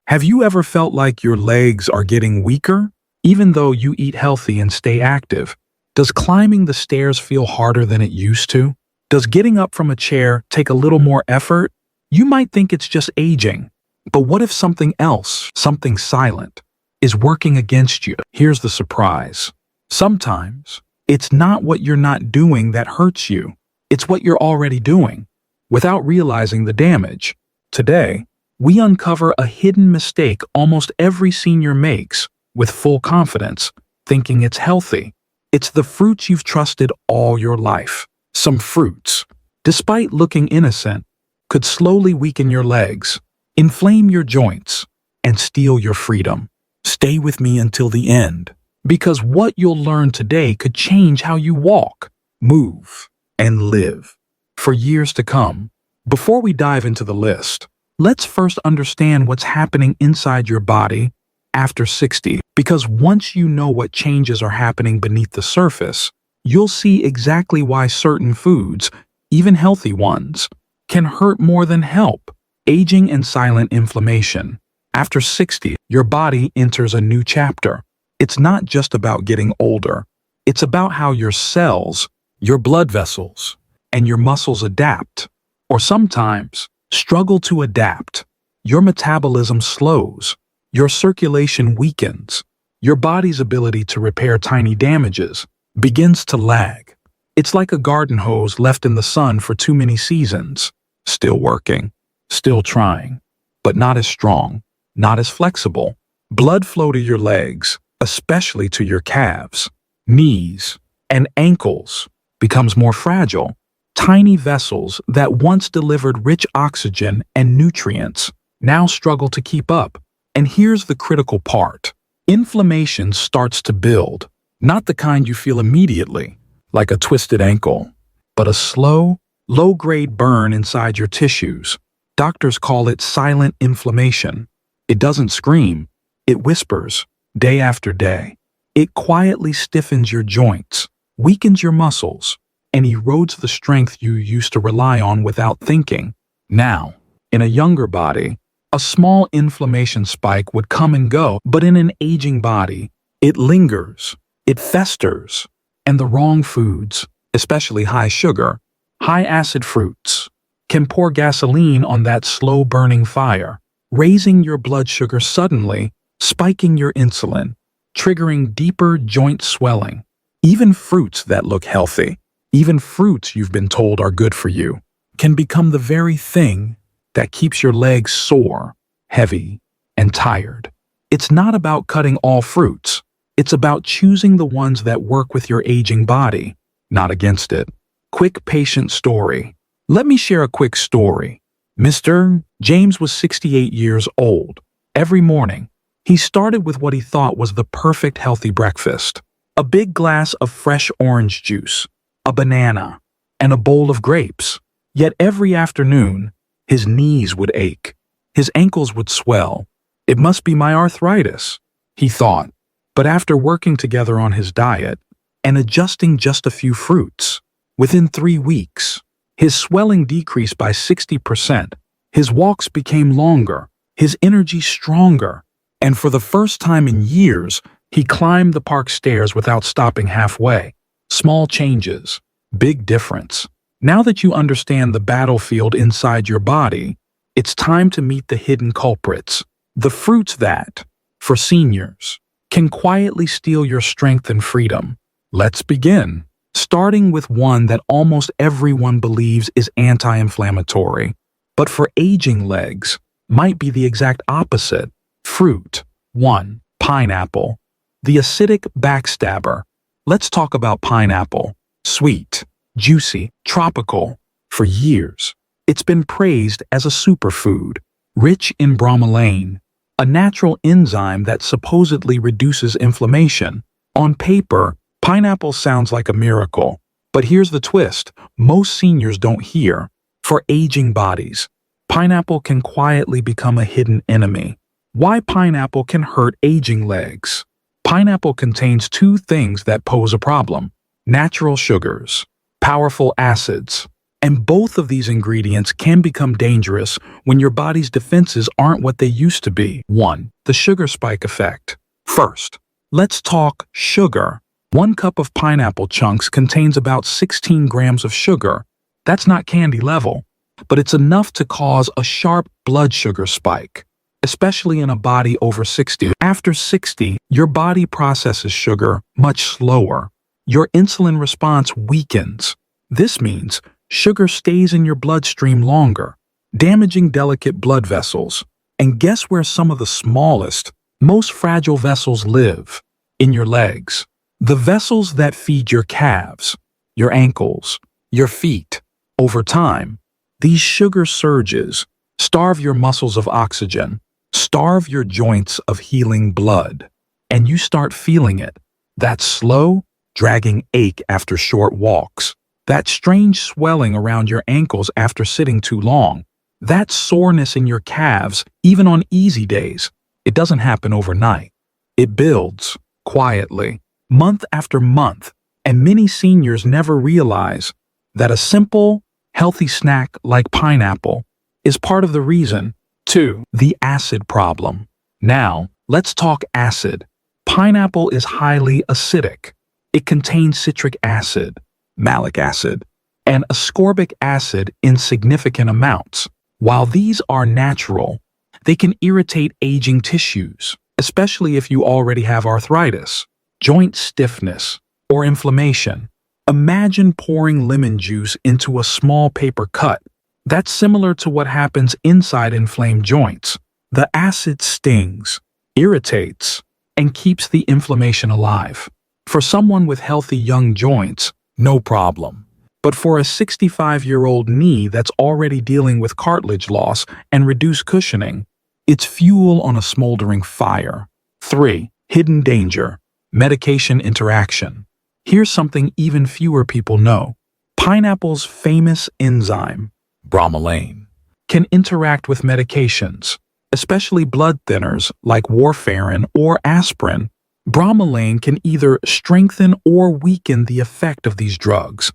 Have you ever felt like your legs are getting weaker, even though you eat healthy and stay active? Does climbing the stairs feel harder than it used to? Does getting up from a chair take a little more effort? You might think it's just aging, but what if something else, something silent, is working against you? Here's the surprise. Sometimes, it's not what you're not doing that hurts you. It's what you're already doing, without realizing the damage. Today, we uncover a hidden mistake almost every senior makes with full confidence, thinking it's healthy. It's the fruits you've trusted all your life. Some fruits, despite looking innocent, could slowly weaken your legs, inflame your joints, and steal your freedom. Stay with me until the end, because what you'll learn today could change how you walk, move, and live for years to come. Before we dive into the list, let's first understand what's happening inside your body after 60, because once you know what changes are happening beneath the surface, you'll see exactly why certain foods, even healthy ones, can hurt more than help. Aging and silent inflammation. After 60, your body enters a new chapter. It's not just about getting older. It's about how your cells, your blood vessels, and your muscles adapt, or sometimes struggle to adapt. Your metabolism slows, your circulation weakens, your body's ability to repair tiny damages begins to lag. It's like a garden hose left in the sun for too many seasons. Still working, still trying, but not as strong, not as flexible. Blood flow to your legs, especially to your calves, knees, and ankles, becomes more fragile. Tiny vessels that once delivered rich oxygen and nutrients now struggle to keep up. And here's the critical part. Inflammation starts to build, not the kind you feel immediately, like a twisted ankle, but a slow, low-grade burn inside your tissues. Doctors call it silent inflammation. It doesn't scream, it whispers, day after day. It quietly stiffens your joints, weakens your muscles, and erodes the strength you used to rely on without thinking. Now, in a younger body, a small inflammation spike would come and go, but in an aging body, it lingers, it festers, and the wrong foods, especially high sugar, high acid fruits, can pour gasoline on that slow-burning fire, raising your blood sugar suddenly, spiking your insulin, triggering deeper joint swelling. Even fruits that look healthy, even fruits you've been told are good for you, can become the very thing that keeps your legs sore, heavy, and tired. It's not about cutting all fruits. It's about choosing the ones that work with your aging body, not against it. Quick patient story. Let me share a quick story. Mr. James was 68 years old. Every morning, he started with what he thought was the perfect healthy breakfast. A big glass of fresh orange juice, a banana, and a bowl of grapes. Yet every afternoon, his knees would ache. His ankles would swell. It must be my arthritis, he thought. But after working together on his diet and adjusting just a few fruits, within 3 weeks, his swelling decreased by 60%. His walks became longer, his energy stronger, and for the first time in years, he climbed the park stairs without stopping halfway. Small changes, big difference. Now that you understand the battlefield inside your body, it's time to meet the hidden culprits, the fruits that, for seniors, can quietly steal your strength and freedom. Let's begin, starting with one that almost everyone believes is anti-inflammatory, but for aging legs, might be the exact opposite. Fruit. 1. Pineapple. The acidic backstabber. Let's talk about pineapple. Sweet, juicy, tropical. For years, it's been praised as a superfood, rich in bromelain, a natural enzyme that supposedly reduces inflammation. On paper, pineapple sounds like a miracle, but here's the twist most seniors don't hear. For aging bodies, pineapple can quietly become a hidden enemy. Why pineapple can hurt aging legs? Pineapple contains 2 things that pose a problem: natural sugars, powerful acids, And both of these ingredients can become dangerous when your body's defenses aren't what they used to be. 1. The sugar spike effect. First, let's talk sugar. 1 cup of pineapple chunks contains about 16 grams of sugar. That's not candy level, but it's enough to cause a sharp blood sugar spike, especially in a body over 60. After 60, your body processes sugar much slower. Your insulin response weakens. This means sugar stays in your bloodstream longer, damaging delicate blood vessels. And guess where some of the smallest, most fragile vessels live? In your legs. The vessels that feed your calves, your ankles, your feet. Over time, these sugar surges starve your muscles of oxygen, starve your joints of healing blood, and you start feeling it. That slow, dragging ache after short walks, that strange swelling around your ankles after sitting too long, that soreness in your calves even on easy days. It doesn't happen overnight. It builds quietly, month after month, and many seniors never realize that a simple, healthy snack like pineapple is part of the reason. 2. The acid problem. Now, let's talk acid. Pineapple is highly acidic. It contains citric acid, malic acid, and ascorbic acid in significant amounts. While these are natural, they can irritate aging tissues, especially if you already have arthritis, joint stiffness, or inflammation. Imagine pouring lemon juice into a small paper cut. That's similar to what happens inside inflamed joints. The acid stings, irritates, and keeps the inflammation alive. For someone with healthy young joints, no problem. But for a 65-year-old knee that's already dealing with cartilage loss and reduced cushioning, it's fuel on a smoldering fire. 3. Hidden danger. Medication interaction. Here's something even fewer people know. Pineapple's famous enzyme, bromelain, can interact with medications, especially blood thinners like warfarin or aspirin. Bromelain can either strengthen or weaken the effect of these drugs,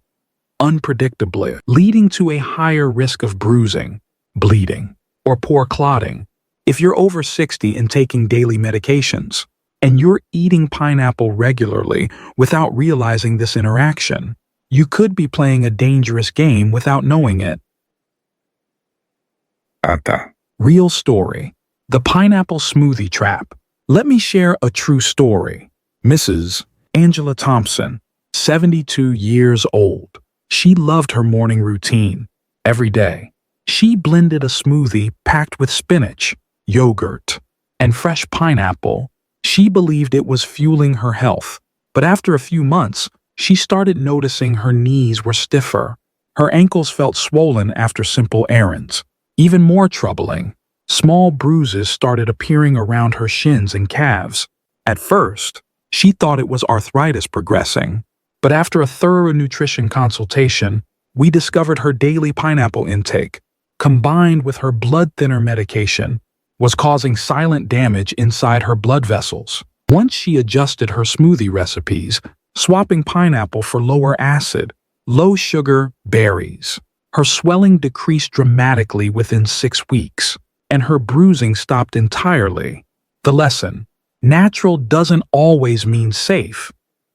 unpredictably, leading to a higher risk of bruising, bleeding, or poor clotting. If you're over 60 and taking daily medications, and you're eating pineapple regularly without realizing this interaction, you could be playing a dangerous game without knowing it. Real story. The pineapple smoothie trap. Let me share a true story. Mrs. Angela Thompson, 72 years old. She loved her morning routine. Every day, she blended a smoothie packed with spinach, yogurt, and fresh pineapple. She believed it was fueling her health, but after a few months, she started noticing her knees were stiffer. Her ankles felt swollen after simple errands. Even more troubling, small bruises started appearing around her shins and calves. At first, she thought it was arthritis progressing, but after a thorough nutrition consultation, we discovered her daily pineapple intake, combined with her blood thinner medication, was causing silent damage inside her blood vessels. Once she adjusted her smoothie recipes, swapping pineapple for lower acid, low sugar berries, her swelling decreased dramatically within 6 weeks, and her bruising stopped entirely. The lesson: natural doesn't always mean safe,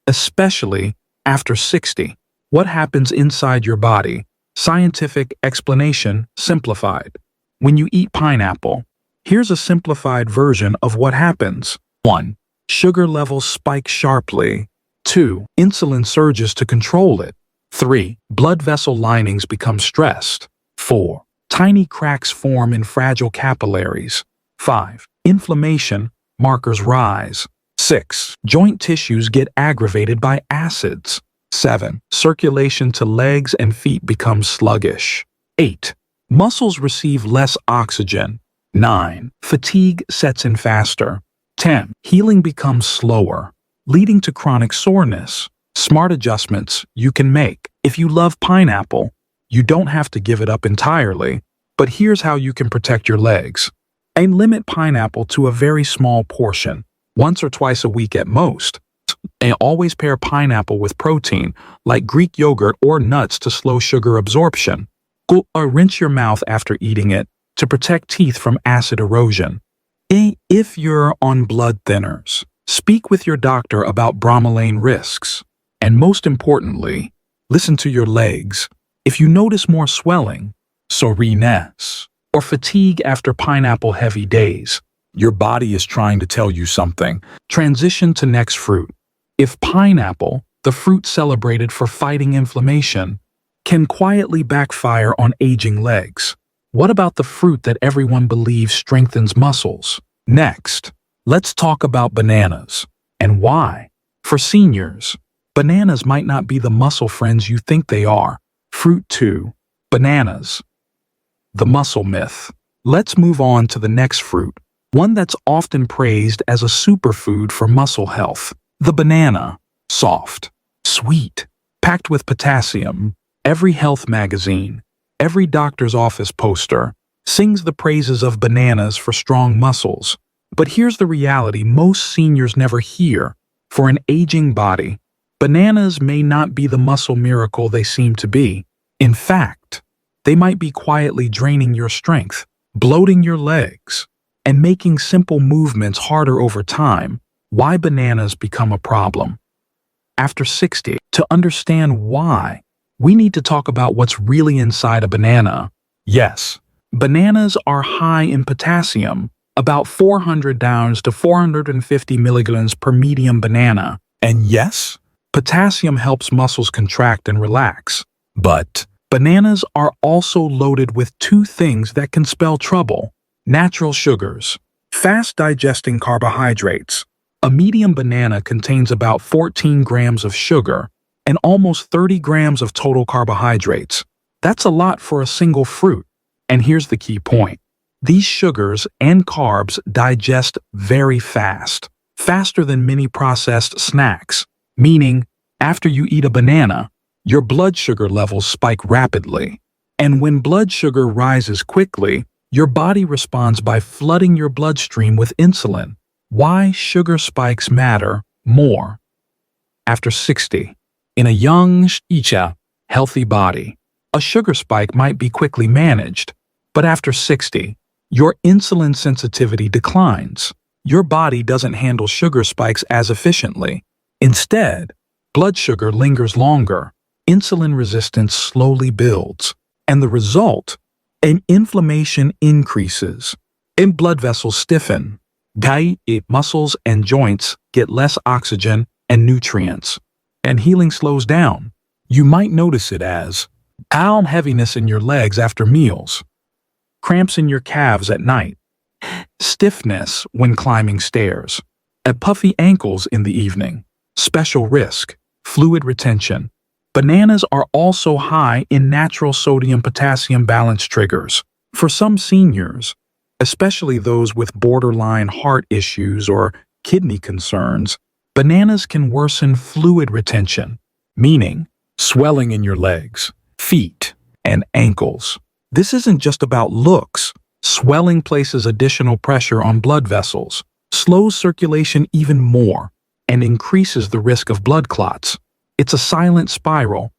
especially after 60. What happens inside your body? Scientific explanation simplified. When you eat pineapple, here's a simplified version of what happens. 1. Sugar levels spike sharply. 2. Insulin surges to control it. 3. Blood vessel linings become stressed. 4. Tiny cracks form in fragile capillaries. 5. Inflammation markers rise. 6. Joint tissues get aggravated by acids. 7. Circulation to legs and feet becomes sluggish. 8. Muscles receive less oxygen. 9. Fatigue sets in faster. 10. Healing becomes slower, leading to chronic soreness. Smart adjustments you can make. If you love pineapple, you don't have to give it up entirely, but here's how you can protect your legs. And limit pineapple to a very small portion, once or twice a week at most. And always pair pineapple with protein, like Greek yogurt or nuts to slow sugar absorption. Or rinse your mouth after eating it to protect teeth from acid erosion. If you're on blood thinners, speak with your doctor about bromelain risks. And most importantly, listen to your legs. If you notice more swelling, soreness, or fatigue after pineapple-heavy days, your body is trying to tell you something. Transition to next fruit. If pineapple, the fruit celebrated for fighting inflammation, can quietly backfire on aging legs, what about the fruit that everyone believes strengthens muscles? Next, let's talk about bananas. And why? For seniors, bananas might not be the muscle friends you think they are. Fruit 2. Bananas. The muscle myth. Let's move on to the next fruit, one that's often praised as a superfood for muscle health. The banana. Soft, sweet, packed with potassium. Every health magazine, every doctor's office poster sings the praises of bananas for strong muscles. But here's the reality most seniors never hear. For an aging body, bananas may not be the muscle miracle they seem to be. In fact, they might be quietly draining your strength, bloating your legs, and making simple movements harder over time. Why bananas become a problem? After 60, to understand why, we need to talk about what's really inside a banana. Yes, bananas are high in potassium, about 400 down to 450 milligrams per medium banana. And yes, potassium helps muscles contract and relax. But bananas are also loaded with two things that can spell trouble: natural sugars, fast-digesting carbohydrates. A medium banana contains about 14 grams of sugar and almost 30 grams of total carbohydrates. That's a lot for a single fruit. And here's the key point. These sugars and carbs digest very fast, faster than many processed snacks, meaning after you eat a banana, your blood sugar levels spike rapidly. And when blood sugar rises quickly, your body responds by flooding your bloodstream with insulin. Why sugar spikes matter more. After 60, in a young, healthy body, a sugar spike might be quickly managed. But after 60, your insulin sensitivity declines. Your body doesn't handle sugar spikes as efficiently. Instead, blood sugar lingers longer, insulin resistance slowly builds, and the result? An inflammation increases, and blood vessels stiffen. Muscles and joints get less oxygen and nutrients, and healing slows down. You might notice it as heaviness in your legs after meals, cramps in your calves at night, stiffness when climbing stairs, and puffy ankles in the evening. Special risk, fluid retention. Bananas are also high in natural sodium-potassium balance triggers. For some seniors, especially those with borderline heart issues or kidney concerns, bananas can worsen fluid retention, meaning swelling in your legs, feet, and ankles. This isn't just about looks. Swelling places additional pressure on blood vessels, slows circulation even more, and increases the risk of blood clots. It's a silent spiral.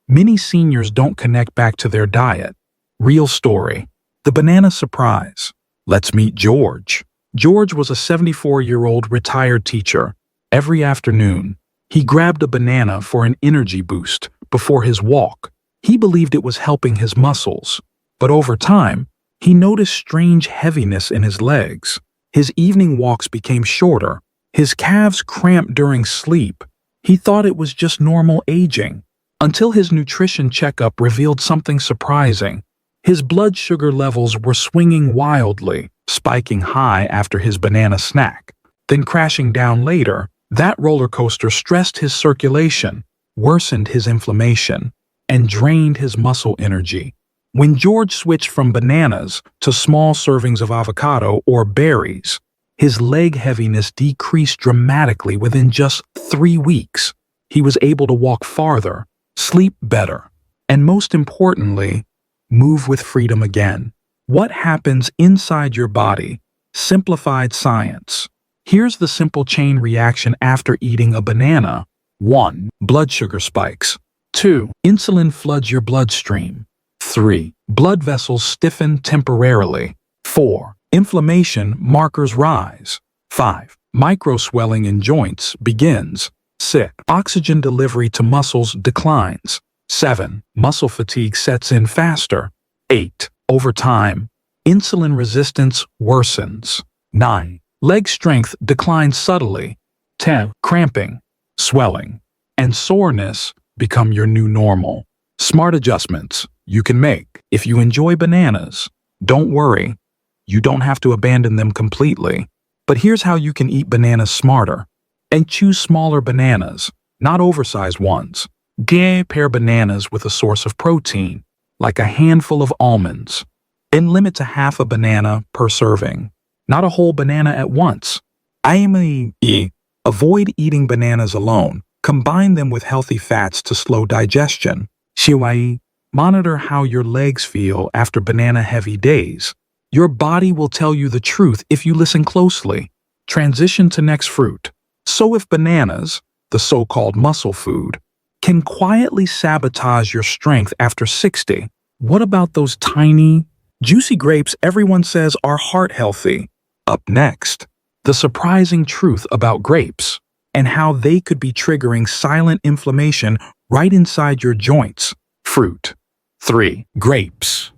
Many seniors don't connect back to their diet. Real story. The banana surprise. Let's meet George. George was a 74-year-old retired teacher. Every afternoon, he grabbed a banana for an energy boost before his walk. He believed it was helping his muscles. But over time, he noticed strange heaviness in his legs. His evening walks became shorter. His calves cramped during sleep. He thought it was just normal aging, until his nutrition checkup revealed something surprising. His blood sugar levels were swinging wildly, spiking high after his banana snack, then crashing down later. That roller coaster stressed his circulation, worsened his inflammation, and drained his muscle energy. When George switched from bananas to small servings of avocado or berries, his leg heaviness decreased dramatically within just 3 weeks. He was able to walk farther, sleep better, and most importantly, move with freedom again. What happens inside your body? Simplified science. Here's the simple chain reaction after eating a banana. 1. Blood sugar spikes. 2. Insulin floods your bloodstream. 3. Blood vessels stiffen temporarily. 4. Inflammation markers rise. 5. Microswelling in joints begins. 6. Oxygen delivery to muscles declines. 7. Muscle fatigue sets in faster. 8. Over time, insulin resistance worsens. 9. Leg strength declines subtly. 10. Cramping, swelling, and soreness become your new normal. Smart adjustments you can make. If you enjoy bananas, don't worry. You don't have to abandon them completely. But here's how you can eat bananas smarter. And choose smaller bananas, not oversized ones. Pair bananas with a source of protein, like a handful of almonds. And limit to half a banana per serving, not a whole banana at once. Avoid eating bananas alone. Combine them with healthy fats to slow digestion. Monitor how your legs feel after banana-heavy days. Your body will tell you the truth if you listen closely. Transition to next fruit. So if bananas, the so-called muscle food, can quietly sabotage your strength after 60, what about those tiny, juicy grapes everyone says are heart healthy? Up next, the surprising truth about grapes and how they could be triggering silent inflammation right inside your joints. Fruit. 3. Grapes.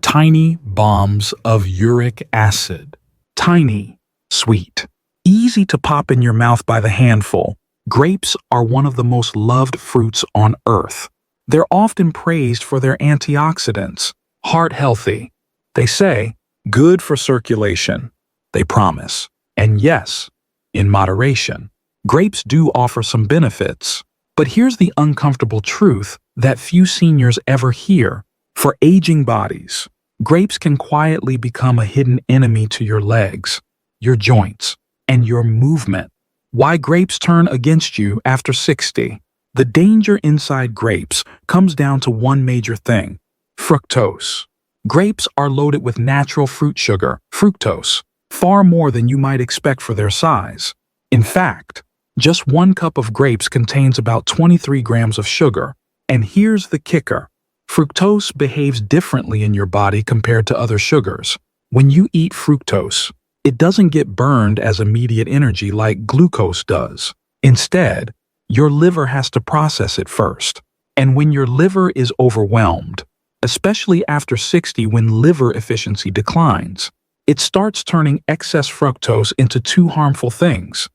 Tiny bombs of uric acid. Tiny, sweet, easy to pop in your mouth by the handful. Grapes are one of the most loved fruits on earth. They're often praised for their antioxidants. Heart healthy. They say, good for circulation. They promise. And yes, in moderation. Grapes do offer some benefits. But here's the uncomfortable truth that few seniors ever hear. For aging bodies, grapes can quietly become a hidden enemy to your legs, your joints, and your movement. Why grapes turn against you after 60? The danger inside grapes comes down to one major thing: fructose. Grapes are loaded with natural fruit sugar, fructose, far more than you might expect for their size. In fact, just 1 cup of grapes contains about 23 grams of sugar. And here's the kicker. Fructose behaves differently in your body compared to other sugars. When you eat fructose, it doesn't get burned as immediate energy like glucose does. Instead, your liver has to process it first. And when your liver is overwhelmed, especially after 60 when liver efficiency declines, it starts turning excess fructose into 2 harmful things.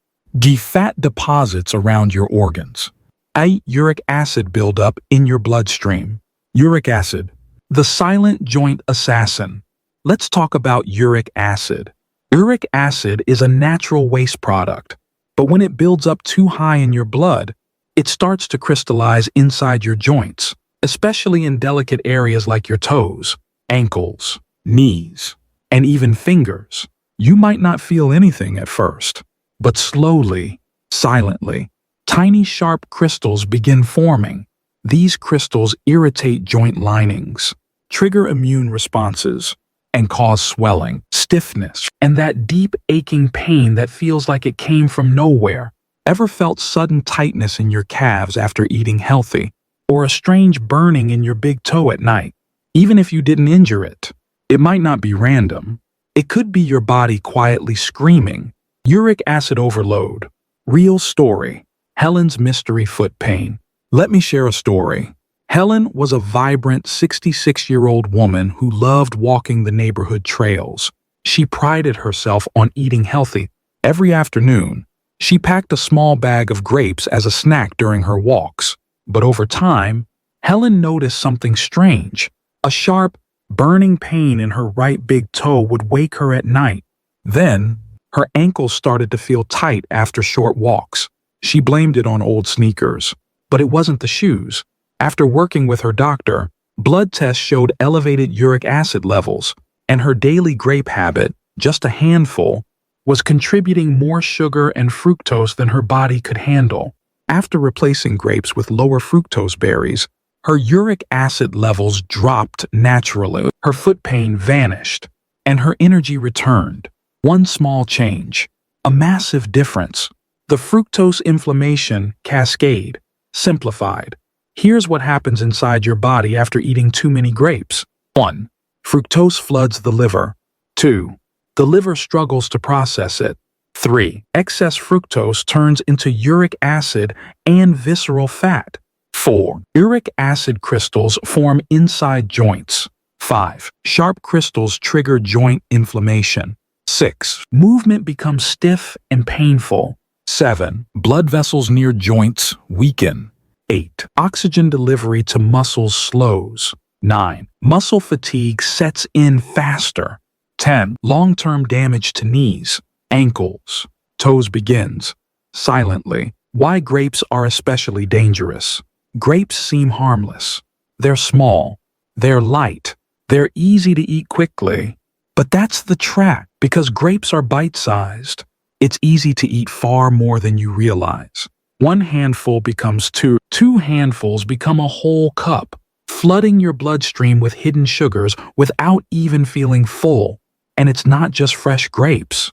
Fat deposits around your organs. Uric acid buildup in your bloodstream. Uric acid, the silent joint assassin. Let's talk about uric acid. Uric acid is a natural waste product, but when it builds up too high in your blood, it starts to crystallize inside your joints, especially in delicate areas like your toes, ankles, knees, and even fingers. You might not feel anything at first, but slowly, silently, tiny sharp crystals begin forming. These crystals irritate joint linings, trigger immune responses, and cause swelling, stiffness, and that deep aching pain that feels like it came from nowhere. Ever felt sudden tightness in your calves after eating healthy, or a strange burning in your big toe at night? Even if you didn't injure it, it might not be random. It could be your body quietly screaming. Uric acid overload. Real story. Helen's mystery foot pain. Let me share a story. Helen was a vibrant 66-year-old woman who loved walking the neighborhood trails. She prided herself on eating healthy. Every afternoon, she packed a small bag of grapes as a snack during her walks. But over time, Helen noticed something strange. A sharp, burning pain in her right big toe would wake her at night. Then, her ankles started to feel tight after short walks. She blamed it on old sneakers. But it wasn't the shoes. After working with her doctor, blood tests showed elevated uric acid levels, and her daily grape habit, just a handful, was contributing more sugar and fructose than her body could handle. After replacing grapes with lower fructose berries, her uric acid levels dropped naturally. Her foot pain vanished, and her energy returned. One small change. A massive difference. The fructose inflammation cascade. Simplified. Here's what happens inside your body after eating too many grapes. 1. Fructose floods the liver. 2. The liver struggles to process it. 3. Excess fructose turns into uric acid and visceral fat. 4. Uric acid crystals form inside joints. 5. Sharp crystals trigger joint inflammation. 6. Movement becomes stiff and painful. 7. Blood vessels near joints weaken. 8. Oxygen delivery to muscles slows. 9. Muscle fatigue sets in faster. 10. Long-term damage to knees, ankles, toes begins. Silently. Why grapes are especially dangerous. Grapes seem harmless. They're small. They're light. They're easy to eat quickly. But that's the trap, because grapes are bite-sized. It's easy to eat far more than you realize. 1 handful becomes 2. 2 handfuls become a whole cup, flooding your bloodstream with hidden sugars without even feeling full. And it's not just fresh grapes.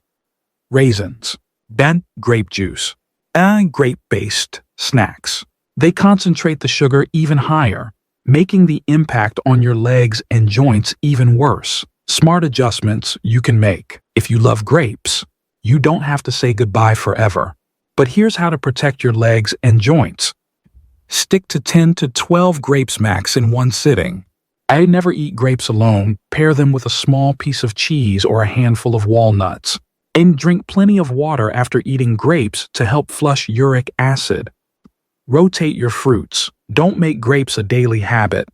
Raisins, bent grape juice, and grape-based snacks. They concentrate the sugar even higher, making the impact on your legs and joints even worse. Smart adjustments you can make. If you love grapes, you don't have to say goodbye forever. But here's how to protect your legs and joints. Stick to 10 to 12 grapes max in one sitting. I never eat grapes alone. Pair them with a small piece of cheese or a handful of walnuts. And drink plenty of water after eating grapes to help flush uric acid. Rotate your fruits. Don't make grapes a daily habit.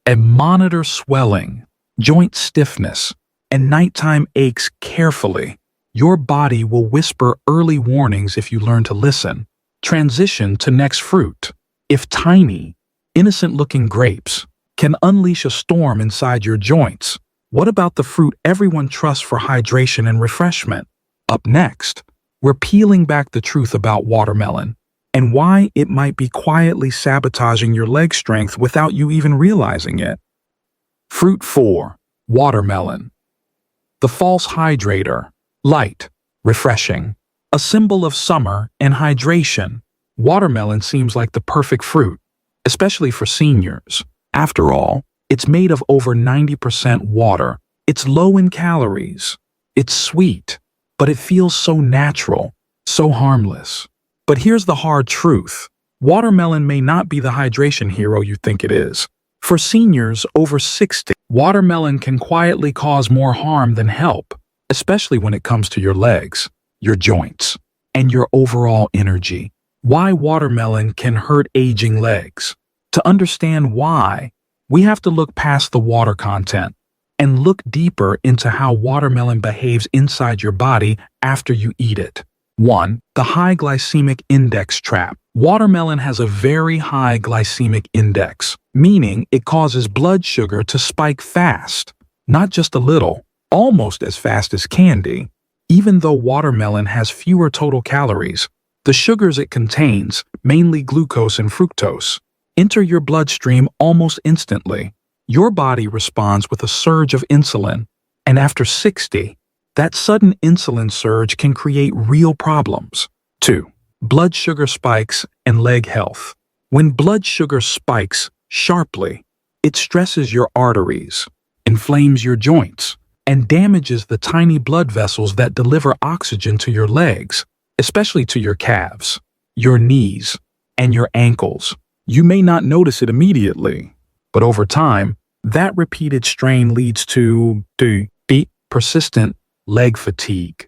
And monitor swelling, joint stiffness, and nighttime aches carefully. Your body will whisper early warnings if you learn to listen. Transition to next fruit. If tiny, innocent-looking grapes can unleash a storm inside your joints, what about the fruit everyone trusts for hydration and refreshment? Up next, we're peeling back the truth about watermelon and why it might be quietly sabotaging your leg strength without you even realizing it. Fruit 4. Watermelon. The false hydrator. Light, refreshing. A symbol of summer and hydration. Watermelon seems like the perfect fruit, especially for seniors. After all, it's made of over 90% water. It's low in calories. It's sweet, but it feels so natural, so harmless. But here's the hard truth. Watermelon may not be the hydration hero you think it is. For seniors over 60, watermelon can quietly cause more harm than help, especially when it comes to your legs, your joints, and your overall energy. Why watermelon can hurt aging legs. To understand why, we have to look past the water content and look deeper into how watermelon behaves inside your body after you eat it. 1. The high glycemic index trap. Watermelon has a very high glycemic index, meaning it causes blood sugar to spike fast, not just a little, almost as fast as candy. Even though watermelon has fewer total calories, the sugars it contains, mainly glucose and fructose, enter your bloodstream almost instantly. Your body responds with a surge of insulin, and after 60, that sudden insulin surge can create real problems. 2. Blood sugar spikes and leg health. When blood sugar spikes sharply, it stresses your arteries, inflames your joints, and damages the tiny blood vessels that deliver oxygen to your legs, especially to your calves, your knees, and your ankles. You may not notice it immediately, but over time, that repeated strain leads to deep, persistent leg fatigue,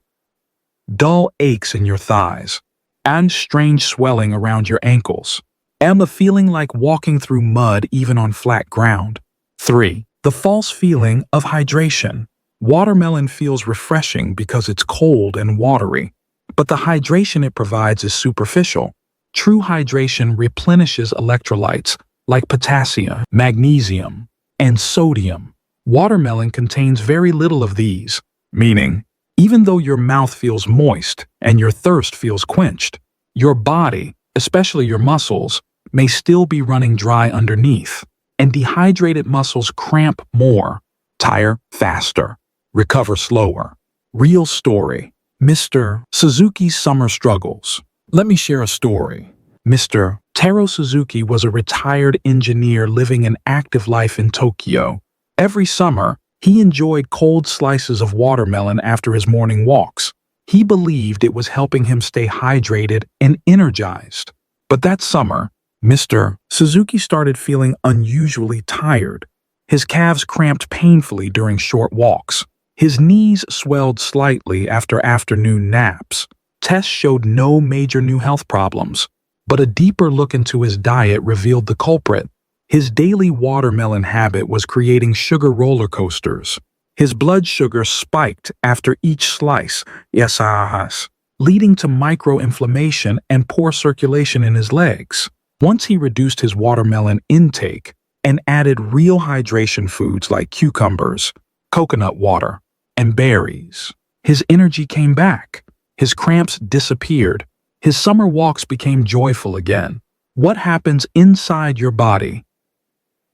dull aches in your thighs, and strange swelling around your ankles, and a feeling like walking through mud even on flat ground. 3. The false feeling of hydration. Watermelon feels refreshing because it's cold and watery, but the hydration it provides is superficial. True hydration replenishes electrolytes like potassium, magnesium, and sodium. Watermelon contains very little of these, meaning, even though your mouth feels moist and your thirst feels quenched, your body, especially your muscles, may still be running dry underneath, and dehydrated muscles cramp more, tire faster, recover slower. Real story. Mr. Suzuki's summer struggles. Let me share a story. Mr. Taro Suzuki was a retired engineer living an active life in Tokyo. Every summer, he enjoyed cold slices of watermelon after his morning walks. He believed it was helping him stay hydrated and energized. But that summer, Mr. Suzuki started feeling unusually tired. His calves cramped painfully during short walks. His knees swelled slightly after afternoon naps. Tests showed no major new health problems, but a deeper look into his diet revealed the culprit. His daily watermelon habit was creating sugar roller coasters. His blood sugar spiked after each slice, leading to microinflammation and poor circulation in his legs. Once he reduced his watermelon intake and added real hydration foods like cucumbers, coconut water, and berries, his energy came back. His cramps disappeared. His summer walks became joyful again. What happens inside your body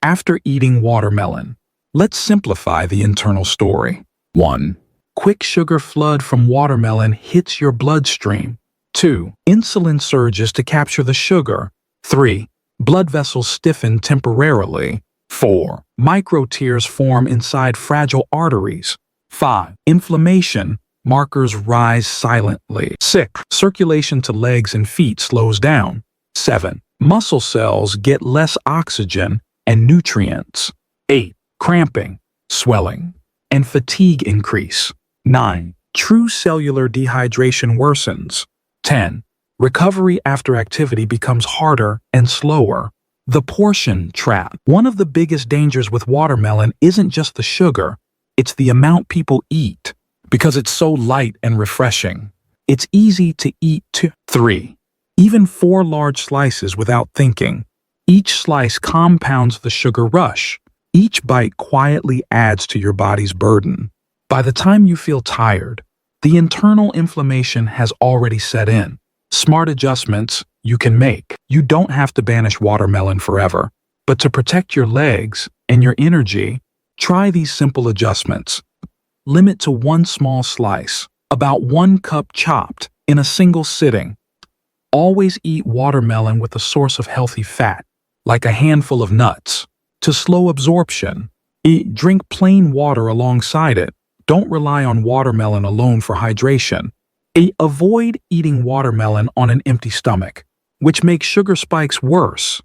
after eating watermelon? Let's simplify the internal story. 1. Quick sugar flood from watermelon hits your bloodstream. 2. Insulin surges to capture the sugar. 3. Blood vessels stiffen temporarily. 4. Micro tears form inside fragile arteries. 5. Inflammation. Markers rise silently. 6. Circulation to legs and feet slows down. 7. Muscle cells get less oxygen and nutrients. 8. Cramping, swelling, and fatigue increase. 9. True cellular dehydration worsens. 10. Recovery after activity becomes harder and slower. The portion trap. One of the biggest dangers with watermelon isn't just the sugar, it's the amount people eat. Because it's so light and refreshing, it's easy to eat 2, 3, even 4 large slices without thinking. Each slice compounds the sugar rush. Each bite quietly adds to your body's burden. By the time you feel tired, the internal inflammation has already set in. Smart adjustments you can make. You don't have to banish watermelon forever, but to protect your legs and your energy, try these simple adjustments. Limit to 1 small slice, about 1 cup chopped, in a single sitting. Always eat watermelon with a source of healthy fat, like a handful of nuts. To slow absorption, drink plain water alongside it. Don't rely on watermelon alone for hydration. Avoid eating watermelon on an empty stomach, which makes sugar spikes worse.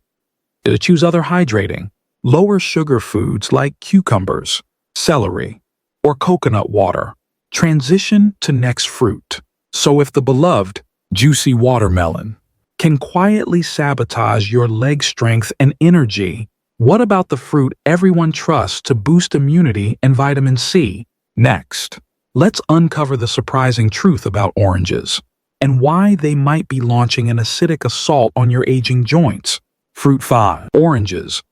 Choose other hydrating, lower sugar foods like cucumbers, celery, or coconut water. Transition to next fruit. So if the beloved, juicy watermelon can quietly sabotage your leg strength and energy, what about the fruit everyone trusts to boost immunity and vitamin C? Next, let's uncover the surprising truth about oranges and why they might be launching an acidic assault on your aging joints. Fruit 5. Oranges.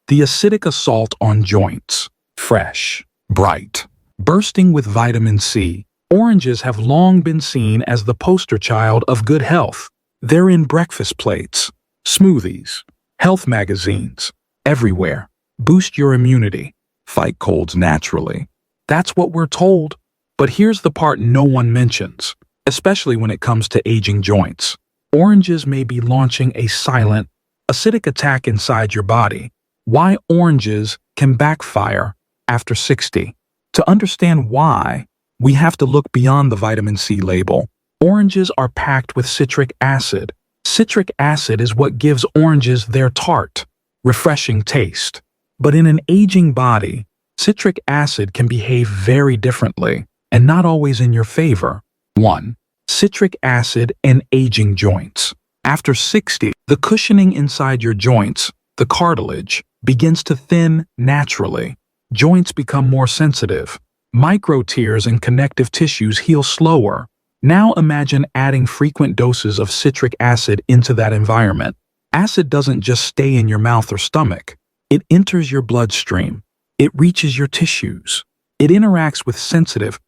The acidic assault on joints. Fresh, bright, bursting with vitamin C, oranges have long been seen as the poster child of good health. They're in breakfast plates, smoothies, health magazines, everywhere. Boost your immunity. Fight colds naturally. That's what we're told. But here's the part no one mentions, especially when it comes to aging joints. Oranges may be launching a silent, acidic attack inside your body. Why oranges can backfire after 60. To understand why, we have to look beyond the vitamin C label. Oranges are packed with citric acid. Citric acid is what gives oranges their tart, refreshing taste. But in an aging body, citric acid can behave very differently and not always in your favor. 1. Citric acid and aging joints. After 60, the cushioning inside your joints, the cartilage, begins to thin naturally. Joints become more sensitive. Micro tears and connective tissues heal slower. Now imagine adding frequent doses of citric acid into that environment. Acid doesn't just stay in your mouth or stomach. It enters your bloodstream. It reaches your tissues. It interacts with sensitive,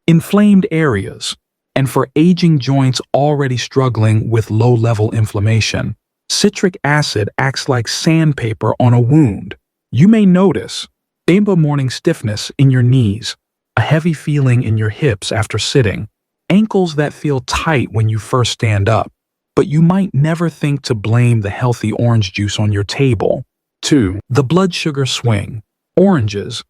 inflamed areas. And for aging joints already struggling with low-level inflammation, citric acid acts like sandpaper on a wound. You may notice morning stiffness in your knees, heavy feeling in your hips after sitting, ankles that feel tight when you first stand up, but you might never think to blame the healthy orange juice on your table. 2. The blood sugar swing. Oranges,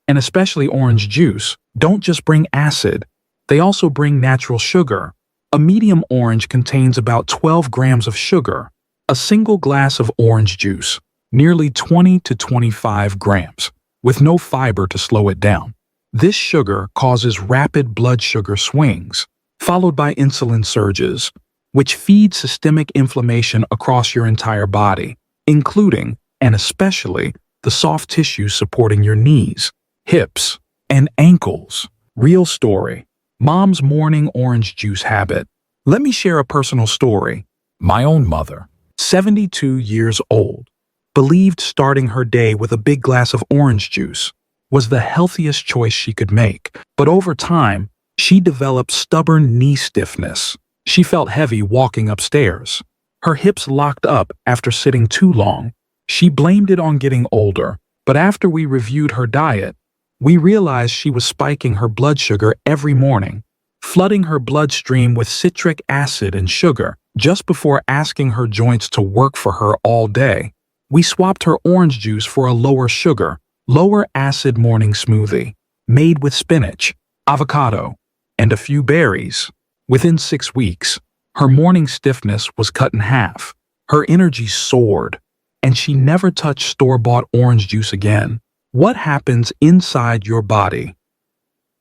and especially orange juice, don't just bring acid, they also bring natural sugar. A medium orange contains about 12 grams of sugar. A single glass of orange juice, nearly 20 to 25 grams, with no fiber to slow it down. This sugar causes rapid blood sugar swings, followed by insulin surges, which feed systemic inflammation across your entire body, including, and especially, the soft tissues supporting your knees, hips, and ankles. Real story. Mom's morning orange juice habit. Let me share a personal story. My own mother, 72 years old, believed starting her day with a big glass of orange juice was the healthiest choice she could make. But over time, she developed stubborn knee stiffness. She felt heavy walking upstairs. Her hips locked up after sitting too long. She blamed it on getting older, but after we reviewed her diet, we realized she was spiking her blood sugar every morning, flooding her bloodstream with citric acid and sugar just before asking her joints to work for her all day. We swapped her orange juice for a lower sugar, lower acid morning smoothie, made with spinach, avocado, and a few berries. Within 6 weeks, her morning stiffness was cut in half. Her energy soared, and she never touched store-bought orange juice again. What happens inside your body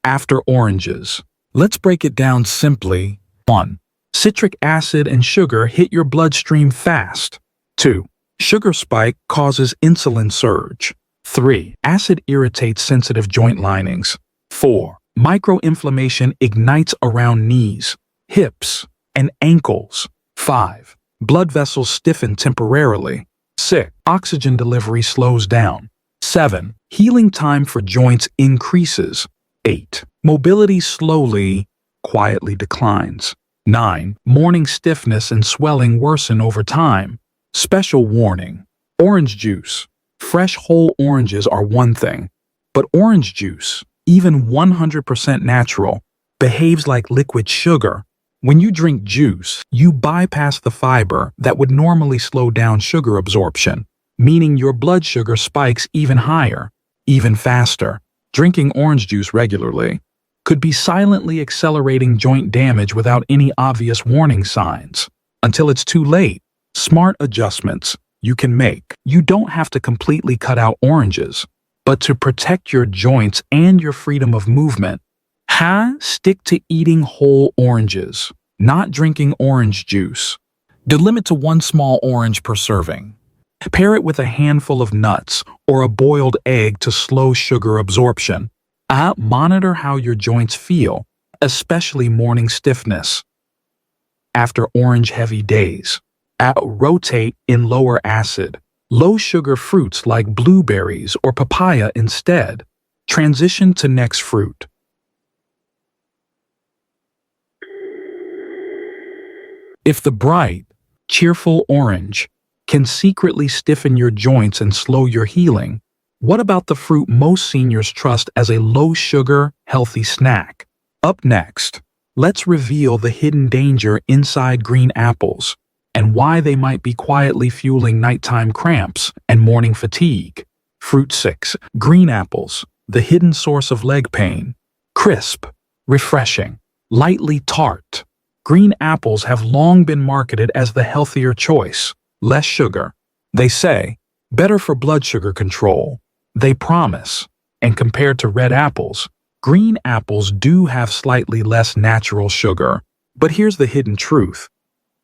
after oranges? Let's break it down simply. 1. Citric acid and sugar hit your bloodstream fast. 2. Sugar spike causes insulin surge. 3. Acid irritates sensitive joint linings. 4. Microinflammation ignites around knees, hips, and ankles. 5. Blood vessels stiffen temporarily. 6. Oxygen delivery slows down. 7. Healing time for joints increases. 8. Mobility slowly, quietly declines. 9. Morning stiffness and swelling worsen over time. Special warning. Orange juice. Fresh whole oranges are one thing, but orange juice, even 100% natural, behaves like liquid sugar. When you drink juice, you bypass the fiber that would normally slow down sugar absorption, meaning your blood sugar spikes even higher, even faster. Drinking orange juice regularly could be silently accelerating joint damage without any obvious warning signs. Until it's too late, smart adjustments you can make. You don't have to completely cut out oranges, but to protect your joints and your freedom of movement, stick to eating whole oranges, not drinking orange juice. Limit to 1 small orange per serving. Pair it with a handful of nuts or a boiled egg to slow sugar absorption. Monitor how your joints feel, especially morning stiffness. After orange-heavy days, rotate in lower acid, low-sugar fruits like blueberries or papaya instead. Transition to next fruit. If the bright, cheerful orange can secretly stiffen your joints and slow your healing, what about the fruit most seniors trust as a low-sugar, healthy snack? Up next, let's reveal the hidden danger inside green apples and why they might be quietly fueling nighttime cramps and morning fatigue. Fruit 6. Green apples, the hidden source of leg pain. Crisp, refreshing, lightly tart. Green apples have long been marketed as the healthier choice. Less sugar, they say, better for blood sugar control. They promise. And compared to red apples, green apples do have slightly less natural sugar. But here's the hidden truth.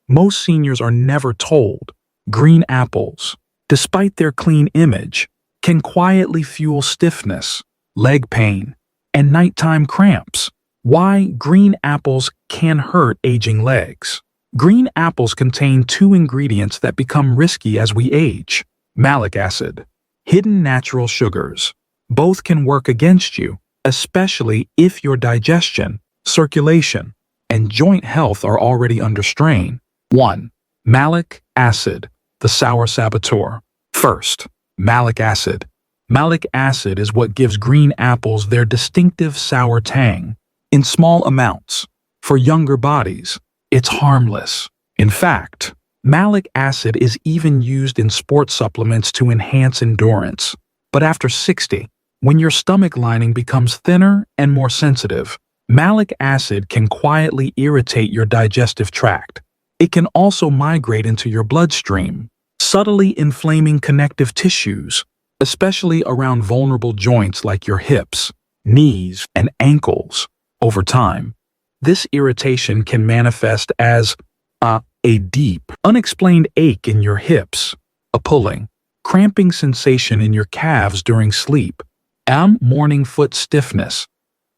Most seniors are never told green apples, despite their clean image, can quietly fuel stiffness, leg pain, and nighttime cramps. Why green apples can hurt aging legs. Green apples contain 2 ingredients that become risky as we age. Malic acid, hidden natural sugars. Both can work against you, especially if your digestion, circulation, and joint health are already under strain. 1. Malic acid, the sour saboteur. First, malic acid. Malic acid is what gives green apples their distinctive sour tang. In small amounts, for younger bodies, it's harmless. In fact, malic acid is even used in sports supplements to enhance endurance. But after 60, when your stomach lining becomes thinner and more sensitive, malic acid can quietly irritate your digestive tract. It can also migrate into your bloodstream, subtly inflaming connective tissues, especially around vulnerable joints like your hips, knees, and ankles. Over time, this irritation can manifest as a deep, unexplained ache in your hips, a pulling, cramping sensation in your calves during sleep, and morning foot stiffness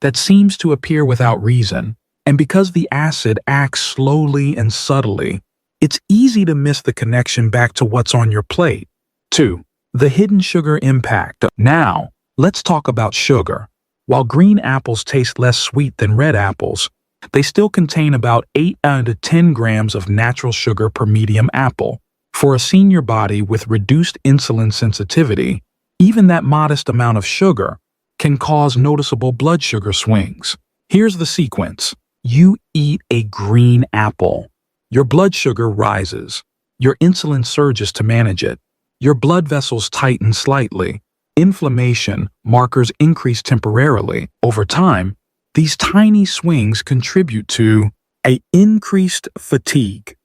that seems to appear without reason. And because the acid acts slowly and subtly, it's easy to miss the connection back to what's on your plate. 2. The hidden sugar impact. Now, let's talk about sugar. While green apples taste less sweet than red apples, they still contain about 8 to 10 grams of natural sugar per medium apple. For a senior body with reduced insulin sensitivity, even that modest amount of sugar can cause noticeable blood sugar swings. Here's the sequence. You eat a green apple. Your blood sugar rises. Your insulin surges to manage it. Your blood vessels tighten slightly. Inflammation markers increase temporarily. Over time, these tiny swings contribute to a increased fatigue,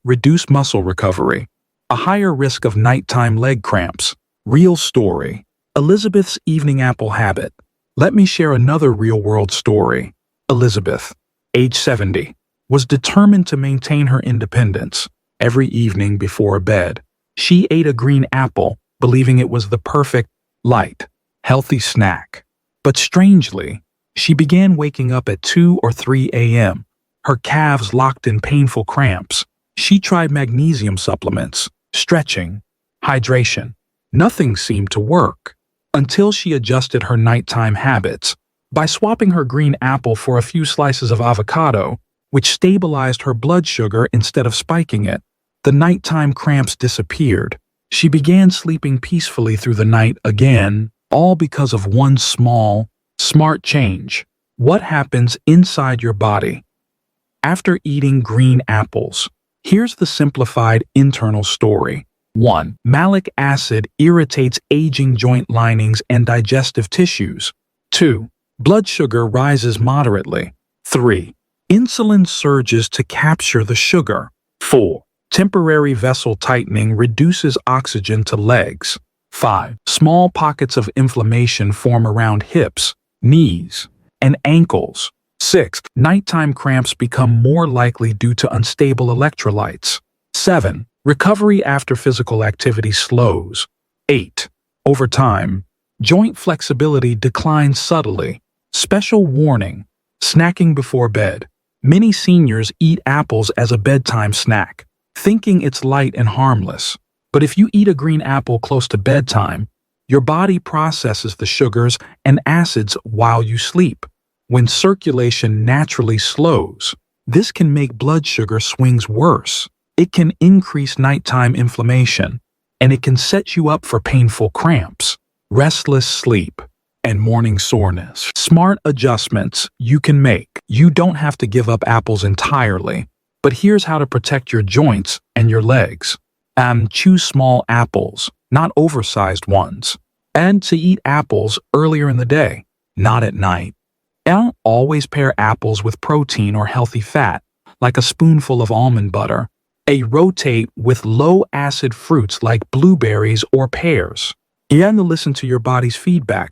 reduced muscle recovery, a higher risk of nighttime leg cramps. Real story. Elizabeth's evening apple habit. Let me share another real-world story. Elizabeth, age 70, was determined to maintain her independence. Every evening before bed, she ate a green apple, believing it was the perfect, light, healthy snack. But strangely, she began waking up at 2 or 3 a.m., her calves locked in painful cramps. She tried magnesium supplements, stretching, hydration. Nothing seemed to work until she adjusted her nighttime habits by swapping her green apple for a few slices of avocado, which stabilized her blood sugar instead of spiking it. The nighttime cramps disappeared. She began sleeping peacefully through the night again, all because of one small, smart change. What happens inside your body after eating green apples? Here's the simplified internal story. 1. Malic acid irritates aging joint linings and digestive tissues. 2. Blood sugar rises moderately. 3. Insulin surges to capture the sugar. 4. Temporary vessel tightening reduces oxygen to legs. 5. Small pockets of inflammation form around hips, knees, and ankles. 6. Nighttime cramps become more likely due to unstable electrolytes. 7. Recovery after physical activity slows. 8. Over time, joint flexibility declines subtly. Special warning: snacking before bed. Many seniors eat apples as a bedtime snack, thinking it's light and harmless. But if you eat a green apple close to bedtime, your body processes the sugars and acids while you sleep. When circulation naturally slows, this can make blood sugar swings worse. It can increase nighttime inflammation, and it can set you up for painful cramps, restless sleep, and morning soreness. Smart adjustments you can make. You don't have to give up apples entirely, but here's how to protect your joints and your legs. Choose small apples, not oversized ones. And to eat apples earlier in the day, not at night. And always pair apples with protein or healthy fat, like a spoonful of almond butter. Rotate with low-acid fruits like blueberries or pears. And listen to your body's feedback,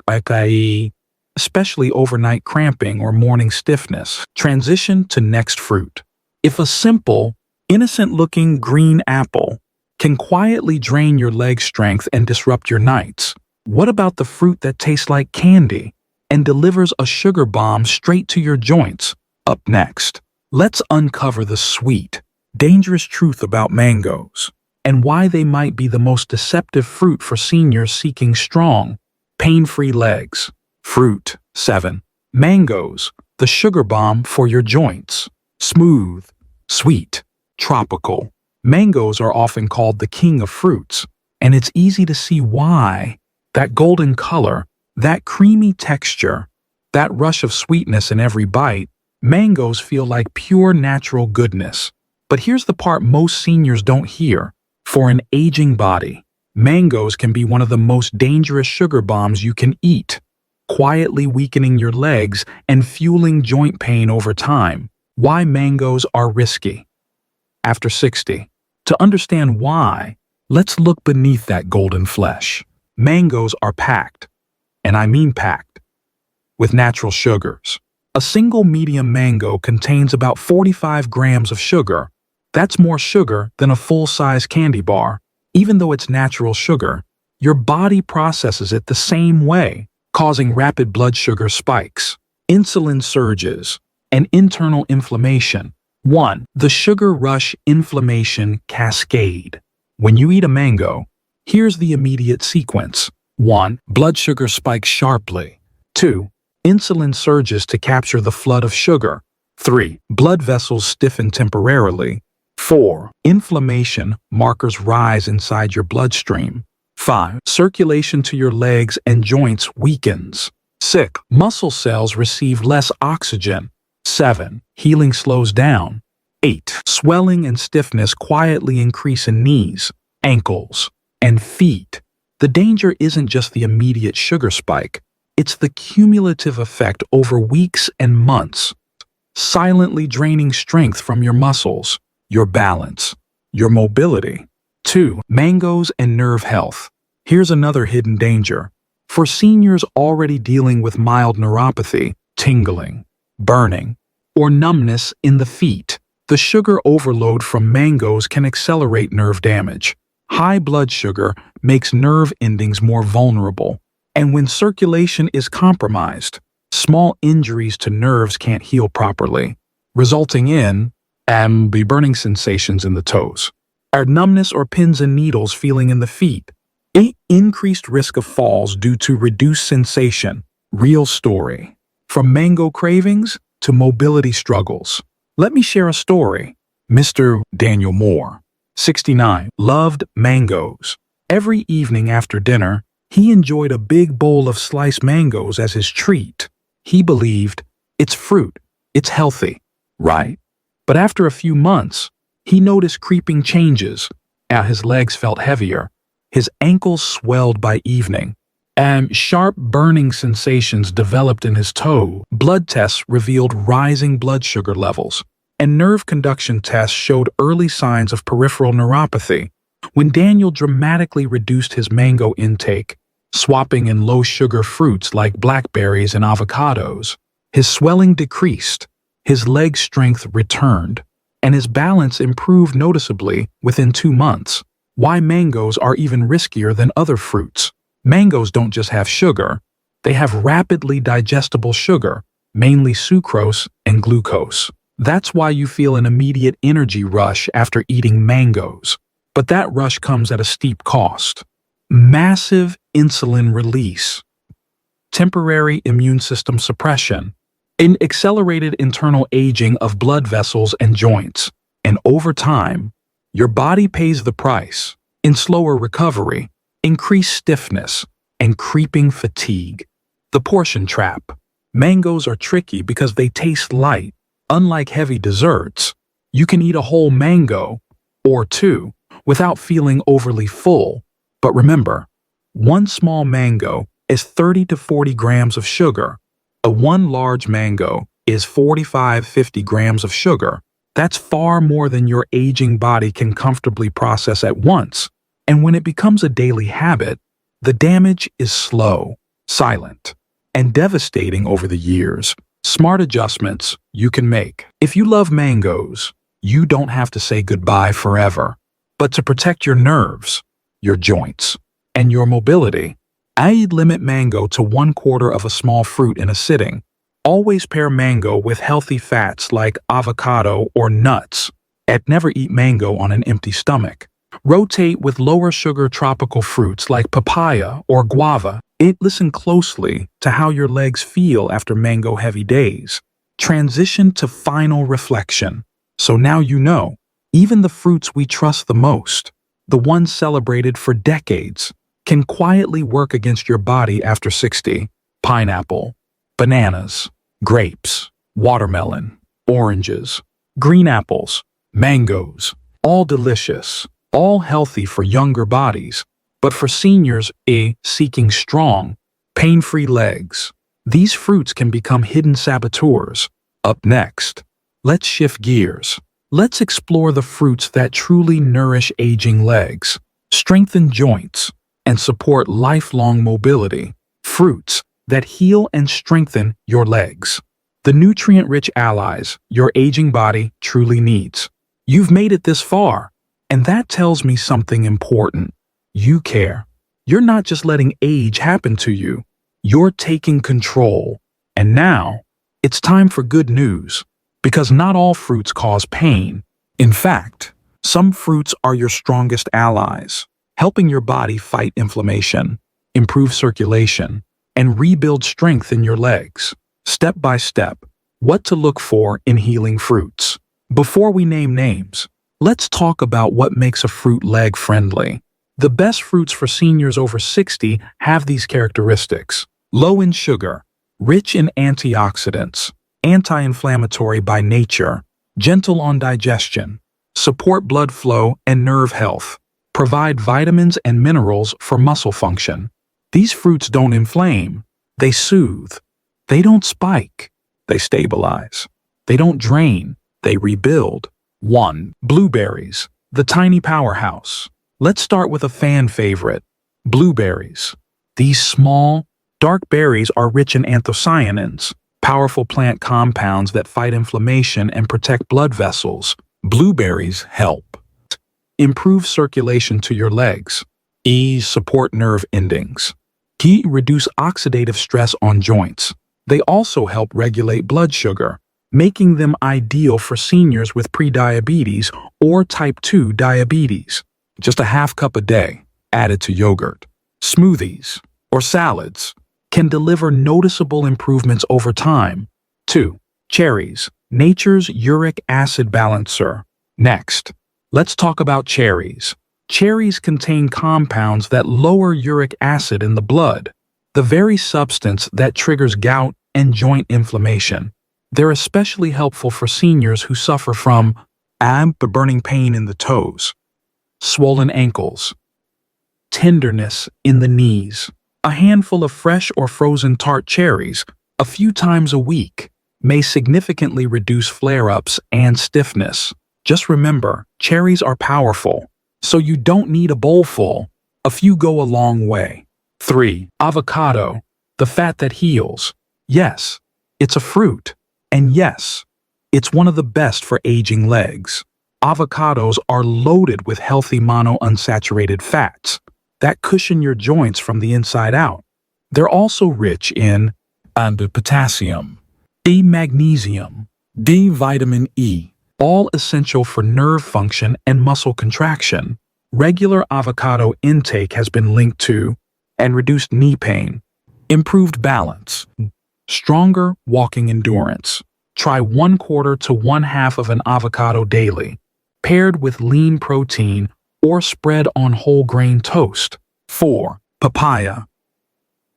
especially overnight cramping or morning stiffness. Transition to next fruit. If a simple, innocent-looking green apple can quietly drain your leg strength and disrupt your nights, what about the fruit that tastes like candy and delivers a sugar bomb straight to your joints? Up next, let's uncover the sweet, dangerous truth about mangoes and why they might be the most deceptive fruit for seniors seeking strong, pain-free legs. Fruit. 7. Mangoes, the sugar bomb for your joints. Smooth, sweet, tropical. Mangoes are often called the king of fruits, and it's easy to see why. That golden color, that creamy texture, that rush of sweetness in every bite, mangoes feel like pure natural goodness. But here's the part most seniors don't hear. For an aging body, mangoes can be one of the most dangerous sugar bombs you can eat, quietly weakening your legs and fueling joint pain over time. Why mangoes are risky. After 60. To understand why, let's look beneath that golden flesh. Mangoes are packed, and I mean packed, with natural sugars. A single medium mango contains about 45 grams of sugar. That's more sugar than a full-size candy bar. Even though it's natural sugar, your body processes it the same way, causing rapid blood sugar spikes, insulin surges, and internal inflammation. 1. The sugar rush inflammation cascade. When you eat a mango, here's the immediate sequence. 1. Blood sugar spikes sharply. 2. Insulin surges to capture the flood of sugar. 3. Blood vessels stiffen temporarily. 4. Inflammation markers rise inside your bloodstream. 5. Circulation to your legs and joints weakens. 6. Muscle cells receive less oxygen. 7. Healing slows down. 8. Swelling and stiffness quietly increase in knees, ankles, and feet. The danger isn't just the immediate sugar spike, it's the cumulative effect over weeks and months, silently draining strength from your muscles, your balance, your mobility. 2. Mangoes and nerve health. Here's another hidden danger. For seniors already dealing with mild neuropathy, tingling, burning, or numbness in the feet, the sugar overload from mangoes can accelerate nerve damage. High blood sugar makes nerve endings more vulnerable, and when circulation is compromised, small injuries to nerves can't heal properly, resulting in the burning sensations in the toes, or numbness or pins and needles feeling in the feet. Increased risk of falls due to reduced sensation. Real story. From mango cravings to mobility struggles. Let me share a story. Mr. Daniel Moore, 69, loved mangoes. Every evening after dinner, he enjoyed a big bowl of sliced mangoes as his treat. He believed, it's fruit, it's healthy, right? But after a few months, he noticed creeping changes. His legs felt heavier, his ankles swelled by evening, and sharp burning sensations developed in his toe. Blood tests revealed rising blood sugar levels, and nerve conduction tests showed early signs of peripheral neuropathy. When Daniel dramatically reduced his mango intake, swapping in low-sugar fruits like blackberries and avocados, his swelling decreased, his leg strength returned, and his balance improved noticeably within 2 months. Why mangoes are even riskier than other fruits. Mangoes don't just have sugar, they have rapidly digestible sugar, mainly sucrose and glucose. That's why you feel an immediate energy rush after eating mangoes. But that rush comes at a steep cost. Massive insulin release, temporary immune system suppression, and accelerated internal aging of blood vessels and joints. And over time, your body pays the price in slower recovery, increased stiffness, and creeping fatigue. The portion trap. Mangoes are tricky because they taste light. Unlike heavy desserts, you can eat a whole mango or 2 without feeling overly full. But remember, 1 small mango is 30 to 40 grams of sugar. A 1 large mango is 45-50 grams of sugar. That's far more than your aging body can comfortably process at once. And when it becomes a daily habit, the damage is slow, silent, and devastating over the years. Smart adjustments you can make. If you love mangoes, you don't have to say goodbye forever. But to protect your nerves, your joints, and your mobility, I'd limit mango to 1/4 of a small fruit in a sitting. Always pair mango with healthy fats like avocado or nuts, and never eat mango on an empty stomach. Rotate with lower sugar tropical fruits like papaya or guava. Listen closely to how your legs feel after mango-heavy days. Transition to final reflection. So now you know, even the fruits we trust the most, the ones celebrated for decades, can quietly work against your body after 60. Pineapple, bananas, grapes, watermelon, oranges, green apples, mangoes, all delicious, all healthy for younger bodies, but for seniors seeking strong, pain-free legs. These fruits can become hidden saboteurs. Up next, let's shift gears. Let's explore the fruits that truly nourish aging legs, strengthen joints, and support lifelong mobility. Fruits that heal and strengthen your legs. The nutrient-rich allies your aging body truly needs. You've made it this far, and that tells me something important. You care. You're not just letting age happen to you. You're taking control. And now, it's time for good news, because not all fruits cause pain. In fact, some fruits are your strongest allies, helping your body fight inflammation, improve circulation, and rebuild strength in your legs. Step by step, what to look for in healing fruits. Before we name names, let's talk about what makes a fruit leg-friendly. The best fruits for seniors over 60 have these characteristics. Low in sugar, rich in antioxidants, anti-inflammatory by nature, gentle on digestion, support blood flow and nerve health, provide vitamins and minerals for muscle function. These fruits don't inflame, they soothe. They don't spike, they stabilize. They don't drain, they rebuild. 1. Blueberries, the tiny powerhouse. Let's start with a fan favorite, blueberries. These small, dark berries are rich in anthocyanins, powerful plant compounds that fight inflammation and protect blood vessels. Blueberries help improve circulation to your legs, support nerve endings, reduce oxidative stress on joints. They also help regulate blood sugar, making them ideal for seniors with prediabetes or type 2 diabetes. Just a half cup a day, added to yogurt, smoothies, or salads, can deliver noticeable improvements over time. 2. Cherries, nature's uric acid balancer. Next, let's talk about cherries. Cherries contain compounds that lower uric acid in the blood, the very substance that triggers gout and joint inflammation. They're especially helpful for seniors who suffer from burning pain in the toes, swollen ankles, tenderness in the knees. A handful of fresh or frozen tart cherries, a few times a week, may significantly reduce flare-ups and stiffness. Just remember, cherries are powerful, so you don't need a bowl full. A few go a long way. 3. Avocado, the fat that heals. Yes, it's a fruit. And yes, it's one of the best for aging legs. Avocados are loaded with healthy monounsaturated fats that cushion your joints from the inside out. They're also rich in potassium, magnesium, vitamin E, all essential for nerve function and muscle contraction. Regular avocado intake has been linked to reduced knee pain, improved balance, stronger walking endurance. Try 1/4 to 1/2 of an avocado daily, paired with lean protein or spread on whole grain toast. 4. Papaya,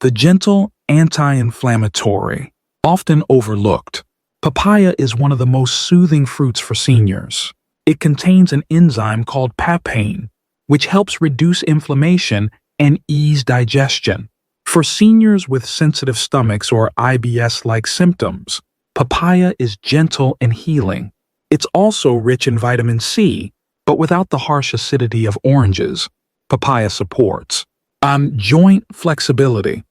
the gentle anti-inflammatory, often overlooked. Papaya is one of the most soothing fruits for seniors. It contains an enzyme called papain, which helps reduce inflammation and ease digestion. For seniors with sensitive stomachs or IBS-like symptoms, papaya is gentle and healing. It's also rich in vitamin C, but without the harsh acidity of oranges. Papaya supports joint flexibility,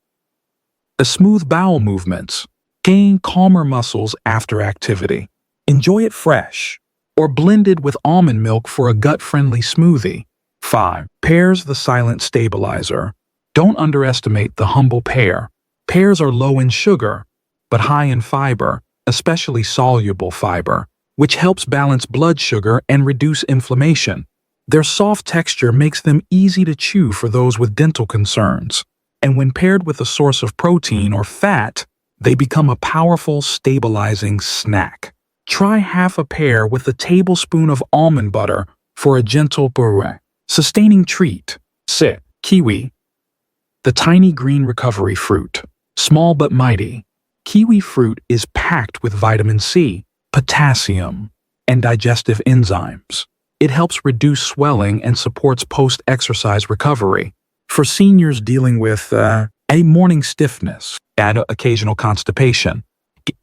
smooth bowel movements, gain calmer muscles after activity. Enjoy it fresh or blended with almond milk for a gut-friendly smoothie. 5. Pears, the silent stabilizer. Don't underestimate the humble pear. Pears are low in sugar, but high in fiber, especially soluble fiber, which helps balance blood sugar and reduce inflammation. Their soft texture makes them easy to chew for those with dental concerns, and when paired with a source of protein or fat, they become a powerful stabilizing snack. Try half a pear with a tablespoon of almond butter for a gentle sustaining treat. 6. Kiwi, The tiny green recovery fruit. Small but mighty. Kiwi fruit is packed with vitamin C, potassium, and digestive enzymes. It helps reduce swelling and supports post-exercise recovery. For seniors dealing with a morning stiffness and occasional constipation,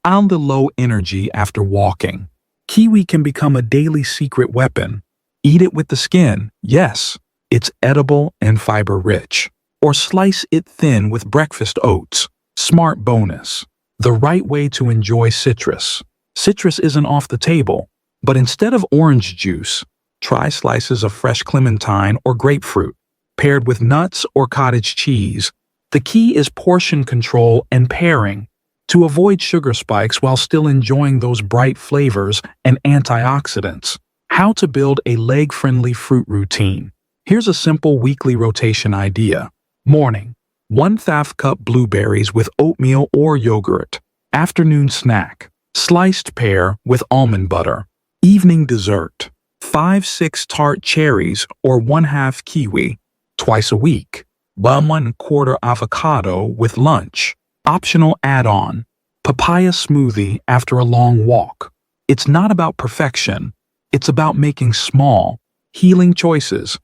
and the low energy after walking, kiwi can become a daily secret weapon. Eat it with the skin, yes, it's edible and fiber-rich. Or slice it thin with breakfast oats. Smart bonus. The right way to enjoy citrus. Citrus isn't off the table, but instead of orange juice, try slices of fresh clementine or grapefruit, paired with nuts or cottage cheese. The key is portion control and pairing to avoid sugar spikes while still enjoying those bright flavors and antioxidants. How to build a leg-friendly fruit routine. Here's a simple weekly rotation idea. Morning, 1/2 cup blueberries with oatmeal or yogurt. Afternoon snack, sliced pear with almond butter. Evening dessert, 5-6 tart cherries or 1/2 kiwi. Twice a week, 1/4 avocado with lunch. Optional add-on, papaya smoothie after a long walk. It's not about perfection, it's about making small, healing choices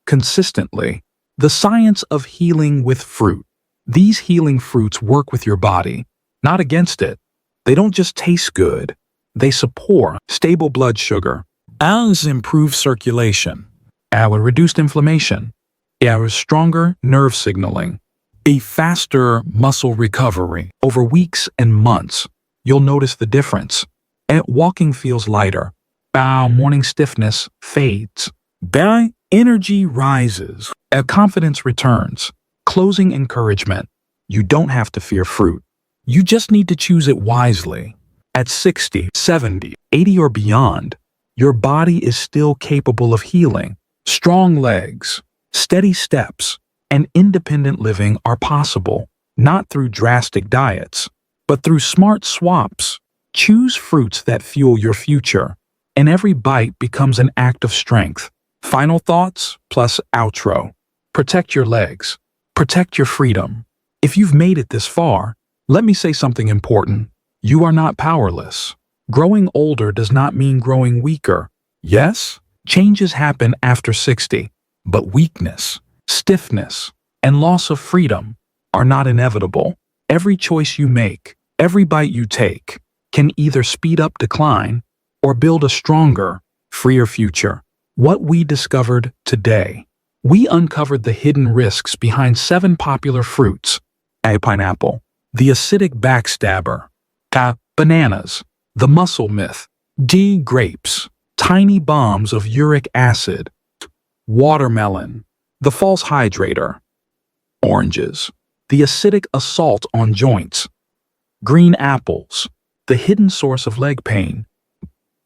consistently. The science of healing with fruit. These healing fruits work with your body, not against it. They don't just taste good, they support stable blood sugar, and improve circulation, and reduced inflammation, and stronger nerve signaling, a faster muscle recovery. Over weeks and months, you'll notice the difference. And walking feels lighter. Morning stiffness fades. Energy rises. Confidence returns. Closing encouragement. You don't have to fear fruit. You just need to choose it wisely. At 60, 70, 80 or beyond, your body is still capable of healing. Strong legs, steady steps, and independent living are possible, not through drastic diets, but through smart swaps. Choose fruits that fuel your future, and every bite becomes an act of strength. Final thoughts plus outro. Protect your legs. Protect your freedom. If you've made it this far, let me say something important. You are not powerless. Growing older does not mean growing weaker. Yes, changes happen after 60, but weakness, stiffness, and loss of freedom are not inevitable. Every choice you make, every bite you take, can either speed up decline or build a stronger, freer future. What we discovered today. We uncovered the hidden risks behind 7 popular fruits. A pineapple, the acidic backstabber. Bananas, the muscle myth. D. Grapes, tiny bombs of uric acid. Watermelon, the false hydrator. Oranges, the acidic assault on joints. Green apples, the hidden source of leg pain.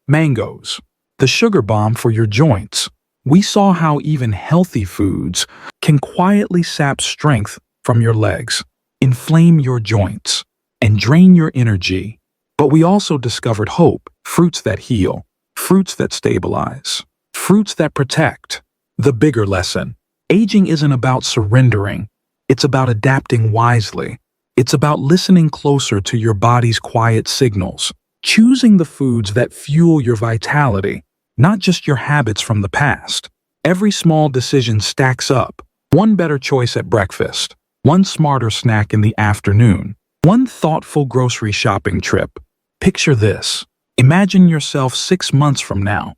Mangoes, the sugar bomb for your joints. We saw how even healthy foods can quietly sap strength from your legs, inflame your joints, and drain your energy. But we also discovered hope, fruits that heal, fruits that stabilize, fruits that protect. The bigger lesson. Aging isn't about surrendering. It's about adapting wisely. It's about listening closer to your body's quiet signals, choosing the foods that fuel your vitality, not just your habits from the past. Every small decision stacks up. One better choice at breakfast, one smarter snack in the afternoon, one thoughtful grocery shopping trip. Picture this. Imagine yourself 6 months from now,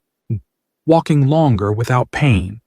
walking longer without pain,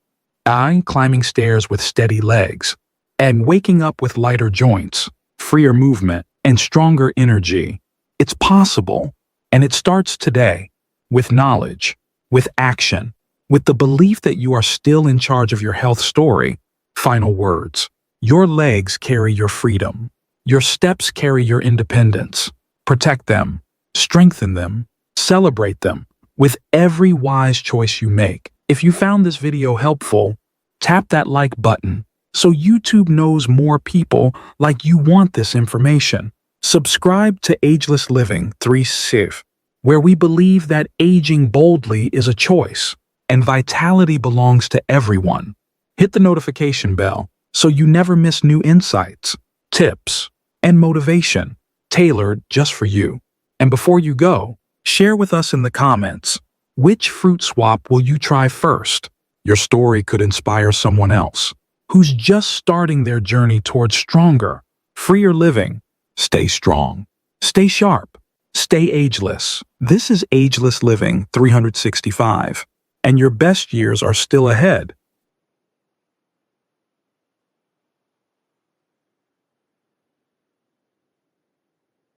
climbing stairs with steady legs, and waking up with lighter joints, freer movement, and stronger energy. It's possible, and it starts today, with knowledge, with action, with the belief that you are still in charge of your health story. Final words. Your legs carry your freedom. Your steps carry your independence. Protect them, strengthen them, celebrate them with every wise choice you make. If you found this video helpful, tap that like button so YouTube knows more people like you want this information. Subscribe to Ageless Living 3-Siv, where we believe that aging boldly is a choice and vitality belongs to everyone. Hit the notification bell so you never miss new insights, tips, and motivation tailored just for you. And before you go, share with us in the comments, which fruit swap will you try first? Your story could inspire someone else who's just starting their journey towards stronger, freer living. Stay strong, stay sharp, stay ageless. This is Ageless Living 365, and your best years are still ahead.